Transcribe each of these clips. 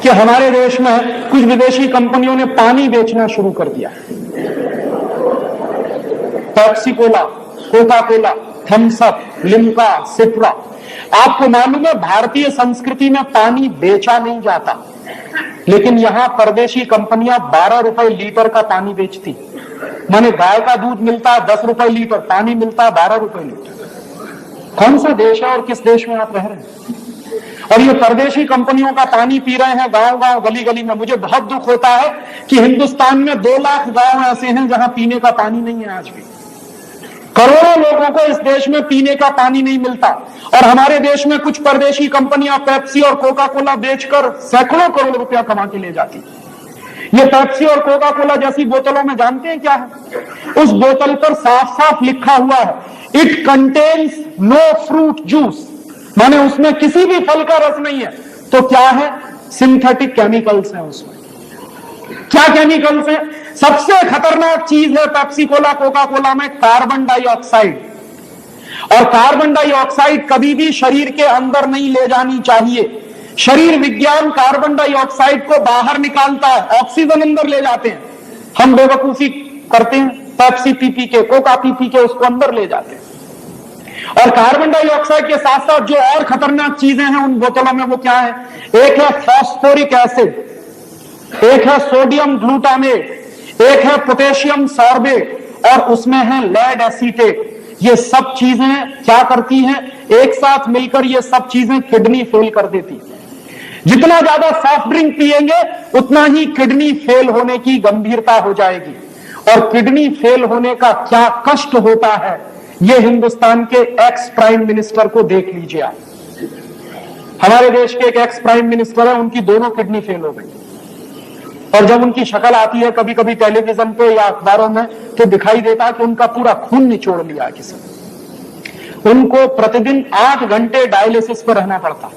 कि हमारे देश में कुछ विदेशी कंपनियों ने पानी बेचना शुरू कर दिया। Pepsi cola, Coca Cola, Thums Up, Limca, Citra. आपको मालूम है भारतीय संस्कृति में पानी बेचा नहीं जाता, लेकिन यहां परदेशी कंपनियां 12 रुपए लीटर का पानी बेचती। माने गाय का दूध मिलता है 10 रुपए लीटर, पानी मिलता है 12 रुपए लीटर। कौन सा देश है और किस देश में आप रह रहे हैं? और ये परदेशी कंपनियों का पानी पी रहे हैं गांव गांव, गली गली में। मुझे बहुत दुख होता है कि हिंदुस्तान में 2 लाख गांव ऐसे हैं जहां पीने का पानी नहीं है। आज भी करोड़ों लोगों को इस देश में पीने का पानी नहीं मिलता, और हमारे देश में कुछ परदेशी कंपनियां पेप्सी और कोका कोला बेचकर सैकड़ों करोड़ रुपया कमा के ले जाती। ये पेप्सी और कोका कोला जैसी बोतलों में जानते हैं क्या है? उस बोतल पर साफ साफ लिखा हुआ है, it contains no fruit juice, माने उसमें किसी भी फल का रस नहीं है। तो क्या है? सिंथेटिक केमिकल्स हैं उसमें। क्या केमिकल्स है? सबसे खतरनाक चीज है पेप्सी कोला कोका कोला में कार्बन डाइऑक्साइड। और कार्बन डाइऑक्साइड कभी भी शरीर के अंदर नहीं ले जानी चाहिए। शरीर विज्ञान कार्बन डाइऑक्साइड को बाहर निकालता है, ऑक्सीजन अंदर ले जाते हैं। हम बेवकूफी करते हैं, पेप्सी पी पी के, कोका पी पी के उसको अंदर ले जाते हैं। और कार्बन डाइऑक्साइड के साथ साथ जो और खतरनाक चीजें हैं उन बोतलों में, वो क्या है? एक है फॉस्फोरिक एसिड, एक है सोडियम ग्लूटामेट, एक है पोटेशियम सॉर्बेट, और उसमें है लेड एसीटेट। ये सब चीजें क्या करती हैं? एक साथ मिलकर ये सब चीजें किडनी फेल कर देती। जितना ज्यादा सॉफ्ट ड्रिंक पिएंगे उतना ही किडनी फेल होने की गंभीरता हो जाएगी। और किडनी फेल होने का क्या कष्ट होता है, ये हिंदुस्तान के एक्स प्राइम मिनिस्टर को देख लीजिए आप। हमारे देश के एक एक्स प्राइम मिनिस्टर है, उनकी दोनों किडनी फेल हो गई। और जब उनकी शक्ल आती है कभी कभी टेलीविजन पे या अखबारों में, तो दिखाई देता है कि उनका पूरा खून निचोड़ लिया है किसी ने। उनको प्रतिदिन 8 घंटे डायलिसिस पर रहना पड़ता,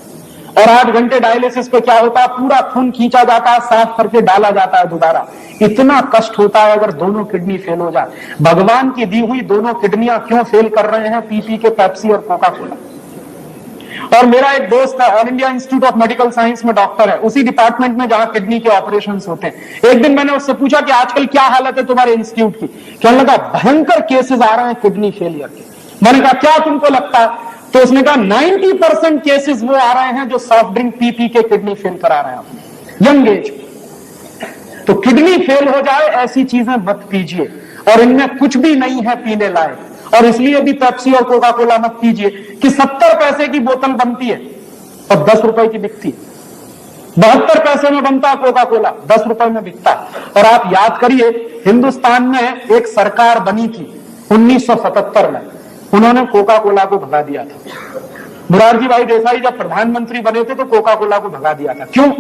और 8 घंटे डायलिसिस पे क्या होता है? पूरा खून खींचा जाता है, साफ करके डाला जाता है दोबारा। इतना कष्ट होता है अगर दोनों किडनी फेल हो जाए। भगवान की दी हुई दोनों किडनियां क्यों फेल कर रहे हैं? पी पी के पेप्सी और कोका कोला। और मेरा एक दोस्त है, all India institute of medical science में डॉक्टर है, उसी डिपार्टमेंट में जहां किडनी के ऑपरेशंस होते हैं। एक दिन मैंने उससे पूछा कि आजकल क्या हालत है तुम्हारे इंस्टीट्यूट की? कहने लगा भयंकर केसेस आ रहे हैं किडनी फेलियर के। मैंने कहा क्या तुमको लगता है? तो उसने कहा 90% केसेस वो आ रहे हैं जो सॉफ्ट ड्रिंक पी पी के किडनी फेल करा रहे हैं यंग एज में। तो किडनी फेल हो जाए ऐसी चीजें मत पीजिए, और इनमें कुछ भी नहीं है पीने लायक। और इसलिए भी पेप्सी और कोका कोला मत पीजिए कि 70 पैसे की बोतल बनती है और 10 रुपए की बिकती है। 72 पैसे में बनता है कोका कोला, 10 रुपए में बिकता है। और आप याद करिए, हिंदुस्तान में एक सरकार बनी थी 1977 में, उन्होंने कोका कोला को भगा दिया था। मुरारजी भाई देसाई जब प्रधानमंत्री बने थे तो कोका कोला को भगा दिया था। क्यों?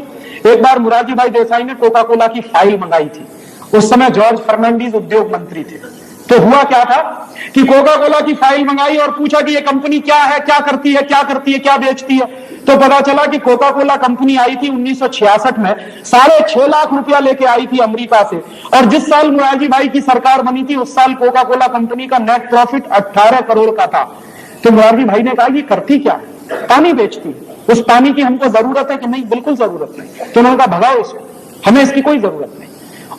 एक बार मुरारजी भाई देसाई ने कोका कोला की फाइल मंगाई थी। उस समय जॉर्ज फर्नांडीज उद्योग मंत्री थे। तो हुआ क्या था कि कोका कोला की फाइल मंगाई और पूछा कि ये कंपनी क्या है, क्या करती है, क्या करती है, क्या बेचती है। तो पता चला कि कोका कोला कंपनी आई थी 1966 में, 6.5 लाख रुपया लेके आई थी अमेरिका से। और जिस साल मुरारजी भाई की सरकार बनी थी उस साल कोका कोला कंपनी का नेट प्रॉफिट 18 करोड़ का था। तो मुरारजी भाई ने कहा ये करती क्या है? पानी बेचती है। उस पानी की हमको जरूरत है कि नहीं? बिल्कुल जरूरत नहीं। तो उन्होंने कहा भगाओ इसको, हमें इसकी कोई जरूरत नहीं।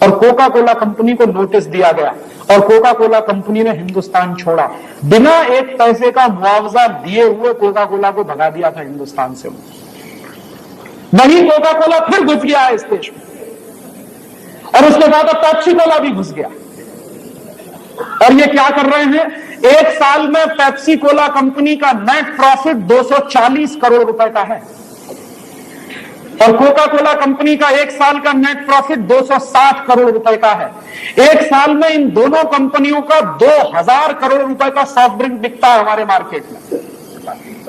और कोका कोला कंपनी को नोटिस दिया गया और कोका कोला कंपनी ने हिंदुस्तान छोड़ा। बिना एक पैसे का मुआवजा दिए हुए कोका कोला को भगा दिया था हिंदुस्तान से। वही कोका कोला फिर घुस गया है इस देश में, और उसके बाद अब पेप्सी कोला भी घुस गया। और ये क्या कर रहे हैं? एक साल में पेप्सी कोला कंपनी का नेट प्रॉफिट 240 करोड़ रुपए का है, और कोका कोला कंपनी का एक साल का नेट प्रॉफिट 260 करोड़ रुपए का है। एक साल में इन दोनों कंपनियों का 2000 करोड़ रुपए का सॉफ्ट ड्रिंक बिकता है हमारे मार्केट में।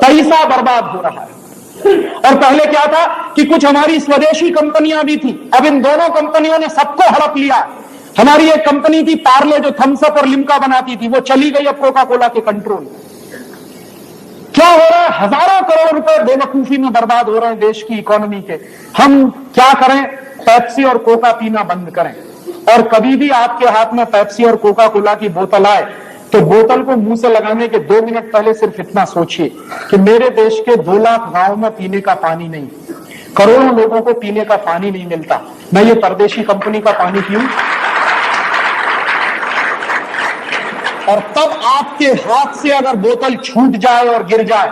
पैसा बर्बाद हो रहा है। और पहले क्या था कि कुछ हमारी स्वदेशी कंपनियां भी थी, अब इन दोनों कंपनियों ने सबको हड़प लिया। हमारी एक कंपनी थी पार्ले जो थम्स अप और लिम्का बनाती थी, वो चली गई अब कोका कोला के कंट्रोल। क्या हो रहा है? हजारों करोड़ रुपए बेवकूफी में बर्बाद हो रहे हैं देश की इकोनॉमी के। हम क्या करें? पेप्सी और कोका पीना बंद करें। और कभी भी आपके हाथ में पेप्सी और कोका कोला की बोतल आए तो बोतल को मुंह से लगाने के 2 मिनट पहले सिर्फ इतना सोचिए कि मेरे देश के 2 लाख गांवों में पीने का पानी नहीं, करोड़ों लोगों को पीने का पानी नहीं मिलता, मैं ये परदेशी कंपनी का पानी पीऊं? और तब आपके हाथ से अगर बोतल छूट जाए और गिर जाए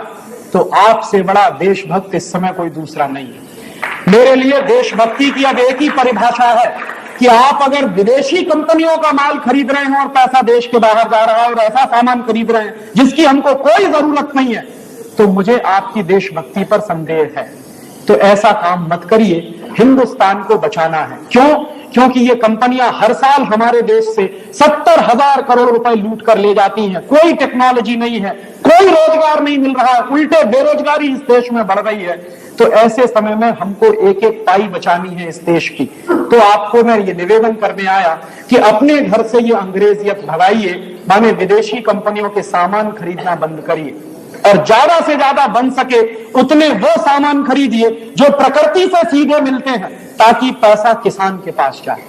तो आपसे बड़ा देशभक्त इस समय कोई दूसरा नहीं है। मेरे लिए देशभक्ति की अब एक ही परिभाषा है कि आप अगर विदेशी कंपनियों का माल खरीद रहे हैं और पैसा देश के बाहर जा रहा है और ऐसा सामान खरीद रहे हैं जिसकी हमको कोई जरूरत नहीं है, तो मुझे आपकी देशभक्ति पर संदेह है। तो ऐसा काम मत करिए, हिंदुस्तान को बचाना है। क्यों? क्योंकि ये कंपनियां हर साल हमारे देश से 70,000 करोड़ रुपए लूट कर ले जाती हैं। कोई टेक्नोलॉजी नहीं है, कोई रोजगार नहीं मिल रहा है, उल्टे बेरोजगारी इस देश में बढ़ रही है। तो ऐसे समय में हमको एक एक पाई बचानी है इस देश की। तो आपको मैं ये निवेदन करने आया कि अपने घर से ये अंग्रेजियत भगाइए, माने विदेशी कंपनियों के सामान खरीदना बंद करिए और ज्यादा से ज्यादा बन सके उतने वो सामान खरीदिए जो प्रकृति से सीधे मिलते हैं, ताकि पैसा किसान के पास जाए।